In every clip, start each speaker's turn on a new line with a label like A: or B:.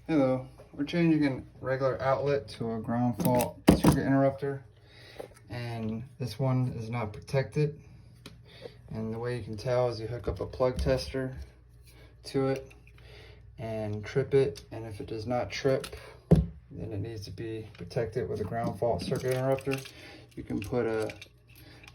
A: Hello, we're changing a regular outlet to a ground fault circuit interrupter, and this one is not protected. And the way you can tell is you hook up a plug tester to it and trip it, and if it does not trip, then it needs to be protected with a ground fault circuit interrupter. You can put a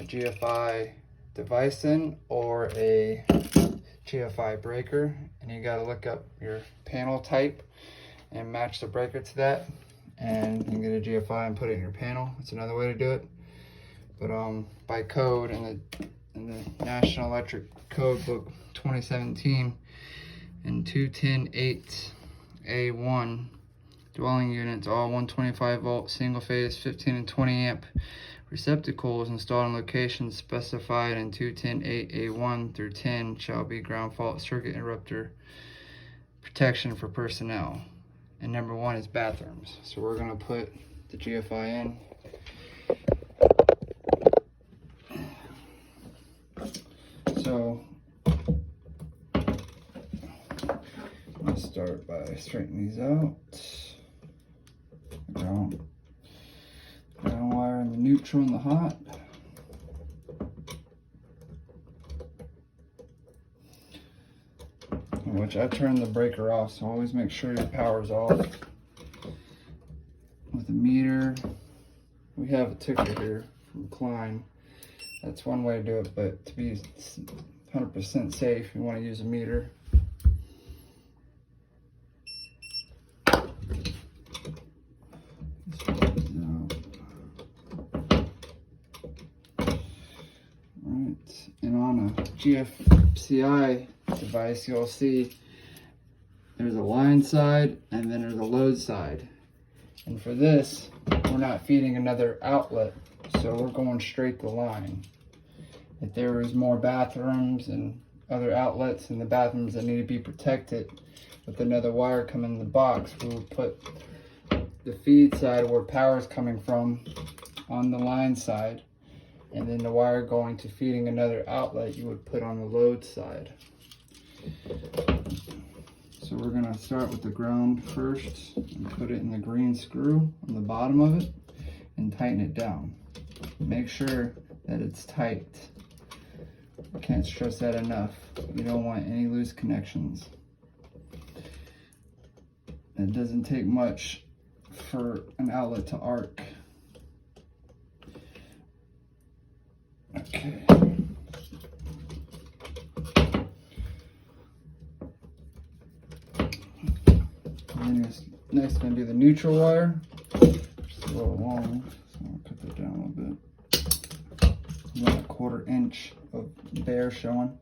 A: Gfci device in or a Gfci breaker, and you got to look up your panel type and match the breaker to that, and you can get a Gfci and put it in your panel. It's another way to do it, but by code in the National Electric Code Book 2017 in 210.8A1, dwelling units, all 125 volt single phase 15 and 20 amp receptacles installed in locations specified in 210.8A1 through 10 shall be ground fault circuit interrupter protection for personnel. And number one is bathrooms. So we're gonna put the Gfci in. So I'll start by straightening these out. Ground wire in the neutral and the hot. Which I turned the breaker off, so always make sure your power's off. With a meter, we have a ticker here from Klein. That's one way to do it, but to be 100% safe, you want to use a meter. Alright, and on a Gfci device, you'll see there's a line side and then there's a load side. And for this, we're not feeding another outlet, so we're going straight to line. If there was more bathrooms and other outlets in the bathrooms that need to be protected with another wire coming in the box, we would put the feed side where power is coming from on the line side, and then the wire going to feeding another outlet you would put on the load side. So we're going to start with the ground first and put it in the green screw on the bottom of it and tighten it down. Make sure that it's tight. I can't stress that enough. You don't want any loose connections. It doesn't take much for an outlet to arc. Okay. Next, going to do the neutral wire. Just a little long, so I'll cut that down a little bit. About a 1/4 inch of bare showing.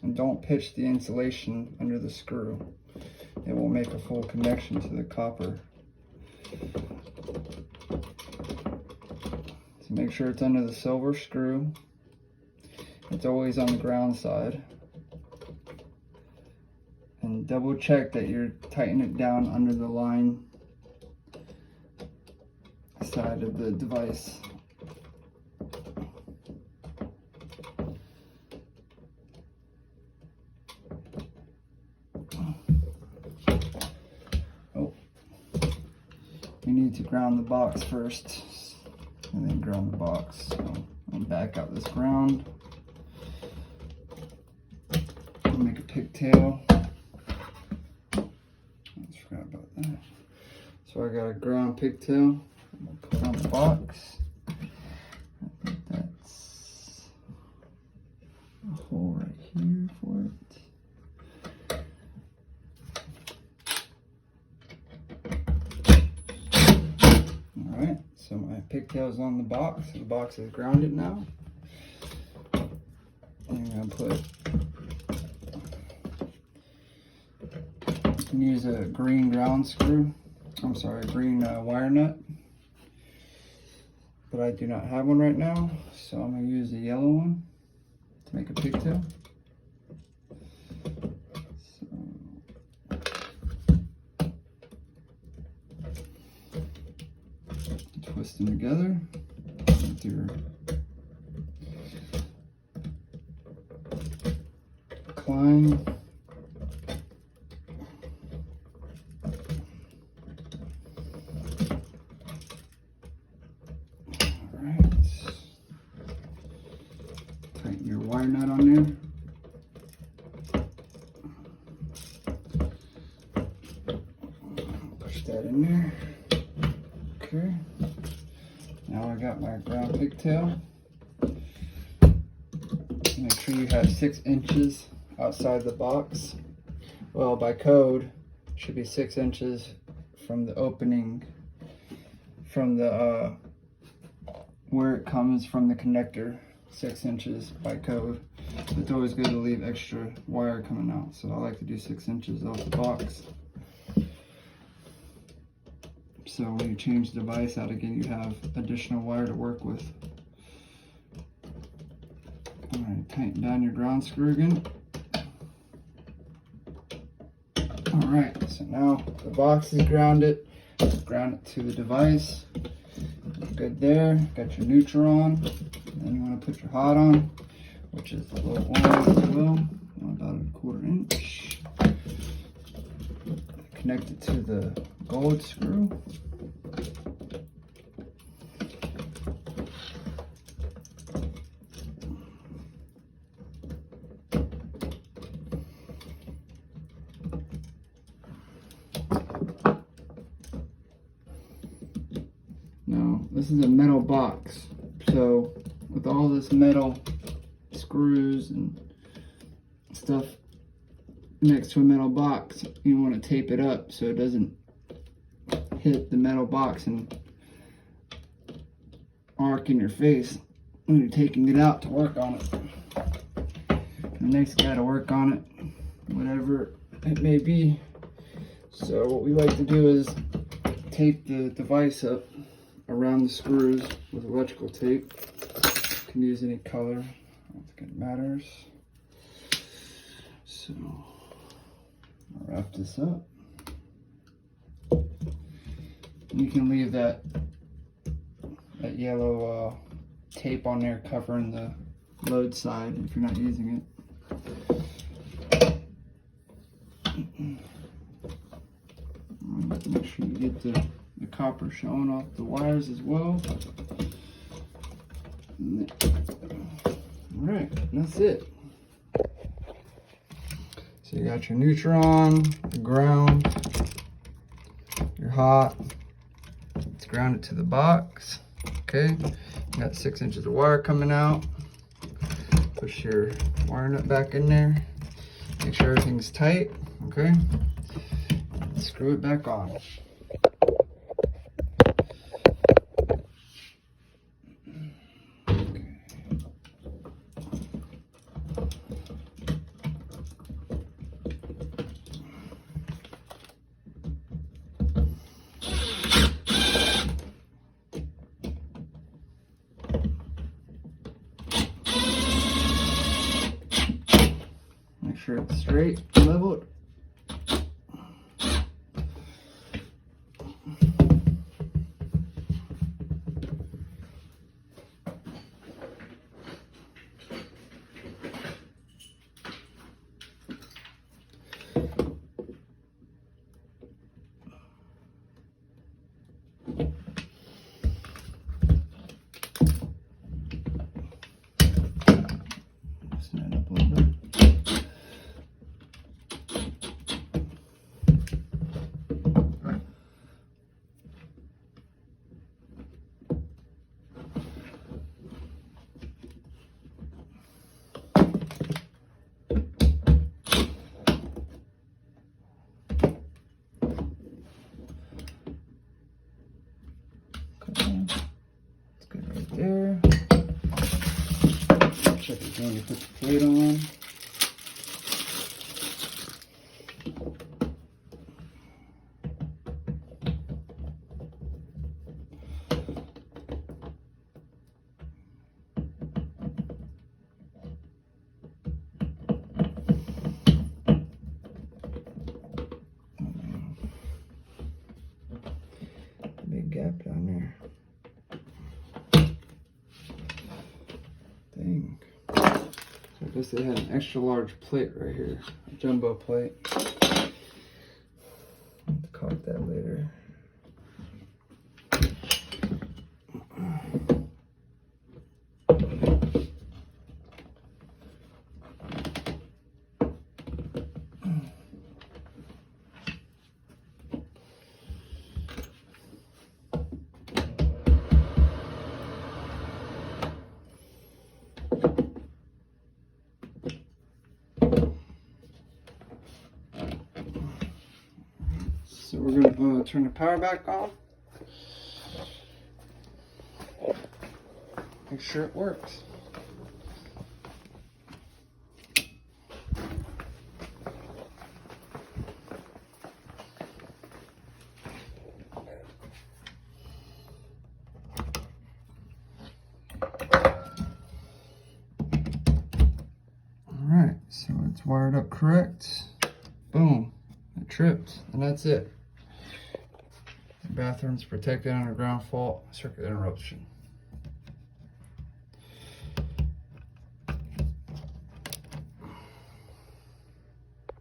A: And don't pitch the insulation under the screw. It will make a full connection to the copper. So make sure it's under the silver screw. It's always on the ground side. And double check that you're tightening it down under the line side of the device. Oh, you need to ground the box first and then ground the box. So I'll back out this ground. I'll make a pigtail. So I got a ground pigtail. I'm gonna put it on the box. I think that's a hole right here for it. Alright, so my pigtail's on the box. The box is grounded now. I'm gonna put, you can use a green ground screw. I'm sorry, a green wire nut, but I do not have one right now, so I'm going to use the yellow one to make a pigtail. So, twist them together with your climb. Alright. Tighten your wire nut on there. Push that in there. Okay. Now I got my ground pigtail. Make sure you have 6 inches outside the box. Well, by code, it should be 6 inches from the opening, from the where it comes from the connector. 6 inches by code. It's always good to leave extra wire coming out, so I like to do 6 inches off the box. So when you change the device out again, you have additional wire to work with. Alright, tighten down your ground screw again. Alright, so now the box is grounded. Ground it to the device. Good there. Got your neutral on. Then you want to put your hot on, which is the little orange as well. About 1/4 inch. Connect it to the gold screw. Now, this is a metal box, so with all this metal screws and stuff next to a metal box, you want to tape it up so it doesn't hit the metal box and arc in your face when you're taking it out to work on it. The next guy to work on it, whatever it may be. So what we like to do is tape the device up around the screws with electrical tape. You can use any color, I don't think it matters. So I'll wrap this up. You can leave that yellow tape on there covering the load side if you're not using it. Make sure you get the copper showing off the wires as well. Alright, that's it. So you got your neutron, the ground, your hot. Let's ground it to the box. Okay, you got 6 inches of wire coming out. Push your wire nut back in there. Make sure everything's tight. Okay, screw it back on. Make sure it's straight, leveled. Loosen it up a little bit. It's good right there. Check again, you put the plate on. Big gap down there. Dang. So guess they had an extra large plate right here, a jumbo plate. I'll caulk that later. So we're going to turn the power back on. Make sure it works. Alright, so it's wired up correct. Boom, it tripped, and that's it. The bathroom's protected under ground fault, circuit interruption.